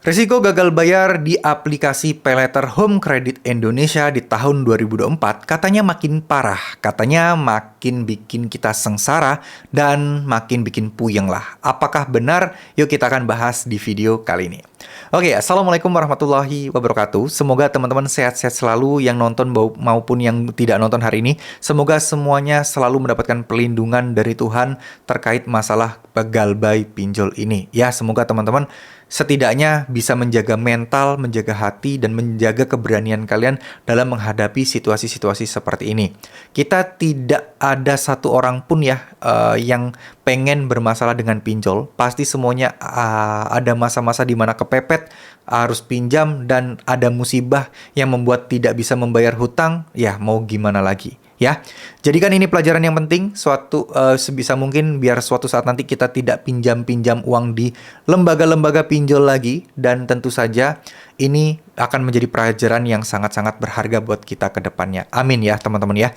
Risiko gagal bayar di aplikasi Paylater Home Credit Indonesia di tahun 2024 katanya makin parah, katanya makin bikin kita sengsara dan makin bikin puyeng lah. Apakah benar? Yuk kita akan bahas di video kali ini. Oke, Assalamualaikum warahmatullahi wabarakatuh. Semoga teman-teman sehat-sehat selalu yang nonton maupun yang tidak nonton hari ini. Semoga semuanya selalu mendapatkan perlindungan dari Tuhan terkait masalah gagal bayar pinjol ini. Ya, semoga teman-teman setidaknya bisa menjaga mental, menjaga hati, dan menjaga keberanian kalian dalam menghadapi situasi-situasi seperti ini. Kita tidak ada satu orang pun yang pengen bermasalah dengan pinjol. Pasti semuanya ada masa-masa di mana kepepet, harus pinjam, dan ada musibah yang membuat tidak bisa membayar hutang. Ya, mau gimana lagi? Ya, jadikan ini pelajaran yang penting sebisa mungkin biar suatu saat nanti kita tidak pinjam-pinjam uang di lembaga-lembaga pinjol lagi, dan tentu saja ini akan menjadi pelajaran yang sangat-sangat berharga buat kita ke depannya. Amin ya teman-teman ya.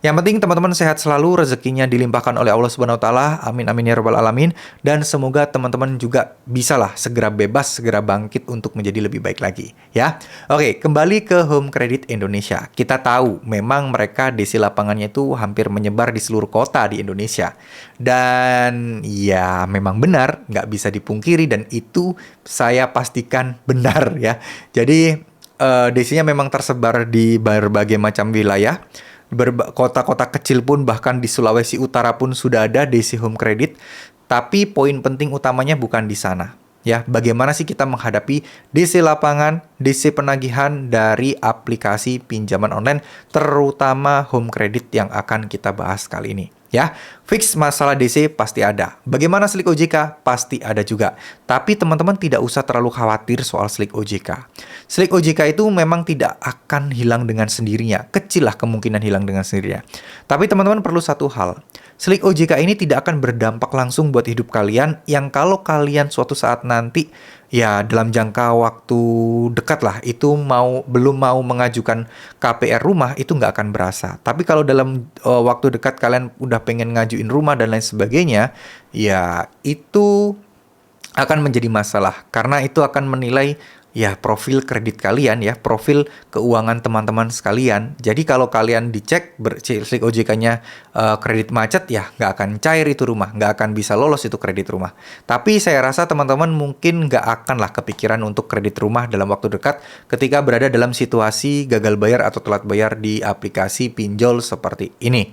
Yang penting teman-teman sehat selalu, rezekinya dilimpahkan oleh Allah Subhanahu wa taala. Amin amin ya rabbal alamin, dan semoga teman-teman juga bisalah segera bebas, segera bangkit untuk menjadi lebih baik lagi ya. Oke, kembali ke Home Credit Indonesia. Kita tahu memang mereka DC lapangannya itu hampir menyebar di seluruh kota di Indonesia. Dan ya memang benar, nggak bisa dipungkiri, dan itu saya pastikan benar ya. Jadi DC-nya memang tersebar di berbagai macam wilayah. Kota-kota kecil pun, bahkan di Sulawesi Utara pun sudah ada DC Home Credit. Tapi poin penting utamanya bukan di sana. Ya, bagaimana sih kita menghadapi DC lapangan, DC penagihan dari aplikasi pinjaman online, terutama Home Credit yang akan kita bahas kali ini. Ya, fix masalah DC pasti ada. Bagaimana slik OJK? Pasti ada juga. Tapi teman-teman tidak usah terlalu khawatir soal slik OJK. Slik OJK itu memang tidak akan hilang dengan sendirinya. Kecil lah kemungkinan hilang dengan sendirinya. Tapi teman-teman perlu satu hal. Slik OJK ini tidak akan berdampak langsung buat hidup kalian, yang kalau kalian suatu saat nanti ya dalam jangka waktu dekat lah itu belum mau mengajukan KPR rumah, itu nggak akan berasa. Tapi kalau dalam waktu dekat kalian udah pengen ngajuin rumah dan lain sebagainya, ya itu akan menjadi masalah karena itu akan menilai ya profil kredit kalian, ya profil keuangan teman-teman sekalian. Jadi kalau kalian dicek slik OJK-nya kredit macet, ya nggak akan cair itu rumah, nggak akan bisa lolos itu kredit rumah. Tapi saya rasa teman-teman mungkin nggak akan lah kepikiran untuk kredit rumah dalam waktu dekat ketika berada dalam situasi gagal bayar atau telat bayar di aplikasi pinjol seperti ini.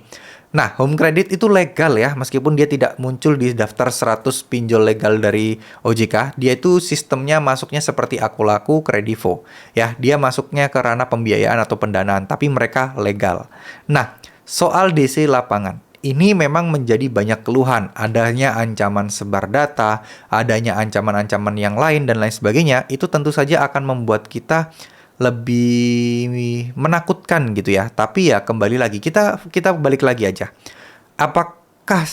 Nah, Home Credit itu legal ya, meskipun dia tidak muncul di daftar 100 pinjol legal dari OJK, dia itu sistemnya masuknya seperti Akulaku, Kredivo. Ya, dia masuknya ke ranah pembiayaan atau pendanaan, tapi mereka legal. Nah, soal DC lapangan, ini memang menjadi banyak keluhan, adanya ancaman sebar data, adanya ancaman-ancaman yang lain, dan lain sebagainya, itu tentu saja akan membuat kita lebih menakutkan gitu ya. Tapi ya kembali lagi, kita balik lagi aja. Apakah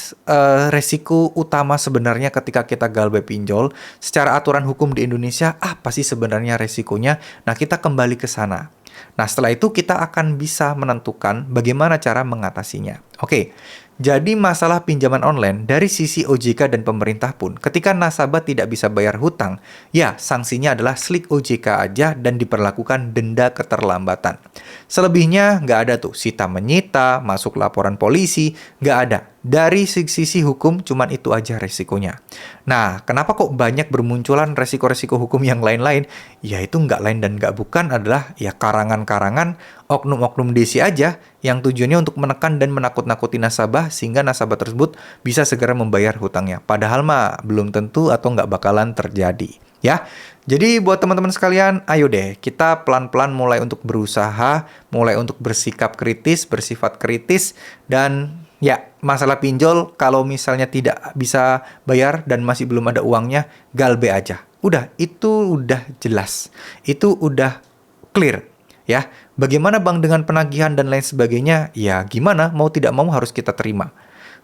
resiko utama sebenarnya ketika kita gagal bayar pinjol secara aturan hukum di Indonesia, apa sih sebenarnya resikonya? Nah, kita kembali ke sana. Nah, setelah itu kita akan bisa menentukan bagaimana cara mengatasinya. Oke, jadi masalah pinjaman online dari sisi OJK dan pemerintah pun, ketika nasabah tidak bisa bayar hutang, ya sanksinya adalah slik OJK aja dan diperlakukan denda keterlambatan. Selebihnya nggak ada tuh, sita menyita, masuk laporan polisi, nggak ada. Dari sisi hukum, cuman itu aja resikonya. Nah, kenapa kok banyak bermunculan resiko-resiko hukum yang lain-lain? Ya itu nggak lain dan nggak bukan adalah ya karangan-karangan oknum-oknum DC aja yang tujuannya untuk menekan dan menakut-nakuti nasabah sehingga nasabah tersebut bisa segera membayar hutangnya. Padahal mah belum tentu atau nggak bakalan terjadi. Ya, jadi buat teman-teman sekalian, ayo deh kita pelan-pelan mulai untuk berusaha, mulai untuk bersikap kritis, bersifat kritis, dan ya, masalah pinjol kalau misalnya tidak bisa bayar dan masih belum ada uangnya, galbe aja. Udah, itu udah jelas. Itu udah clear. Ya, bagaimana Bang dengan penagihan dan lain sebagainya? Ya, gimana? Mau tidak mau harus kita terima.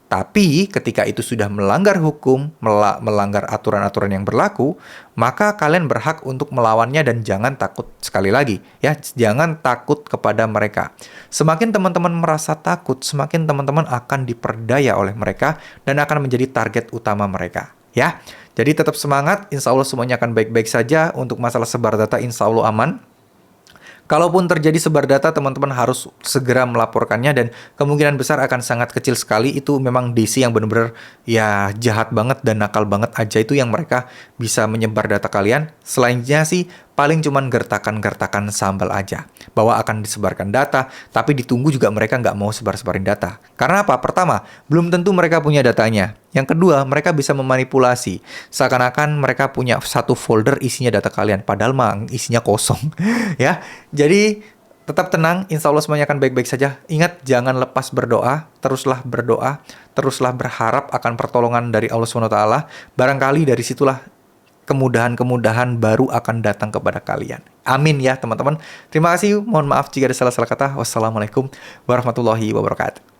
Tapi ketika itu sudah melanggar hukum, melanggar aturan-aturan yang berlaku, maka kalian berhak untuk melawannya dan jangan takut. Sekali lagi, ya, jangan takut kepada mereka. Semakin teman-teman merasa takut, semakin teman-teman akan diperdaya oleh mereka dan akan menjadi target utama mereka. Ya, Jadi tetap semangat, insya Allah semuanya akan baik-baik saja. Untuk masalah sebar data, insya Allah aman. Kalaupun terjadi sebar data, teman-teman harus segera melaporkannya dan kemungkinan besar akan sangat kecil sekali. Itu memang DC yang benar-benar ya jahat banget dan nakal banget aja itu yang mereka bisa menyebar data kalian. Selainnya sih paling cuman gertakan-gertakan sambal aja. Bahwa akan disebarkan data, tapi ditunggu juga mereka nggak mau sebar-sebarin data. Karena apa? Pertama, belum tentu mereka punya datanya. Yang kedua, mereka bisa memanipulasi. Seakan-akan mereka punya satu folder isinya data kalian, padahal mah isinya kosong. Ya, jadi tetap tenang, insya Allah semuanya akan baik-baik saja. Ingat, jangan lepas berdoa, teruslah berharap akan pertolongan dari Allah SWT. Barangkali dari situlah kemudahan-kemudahan baru akan datang kepada kalian. Amin ya teman-teman. Terima kasih, mohon maaf jika ada salah-salah kata. Wassalamualaikum warahmatullahi wabarakatuh.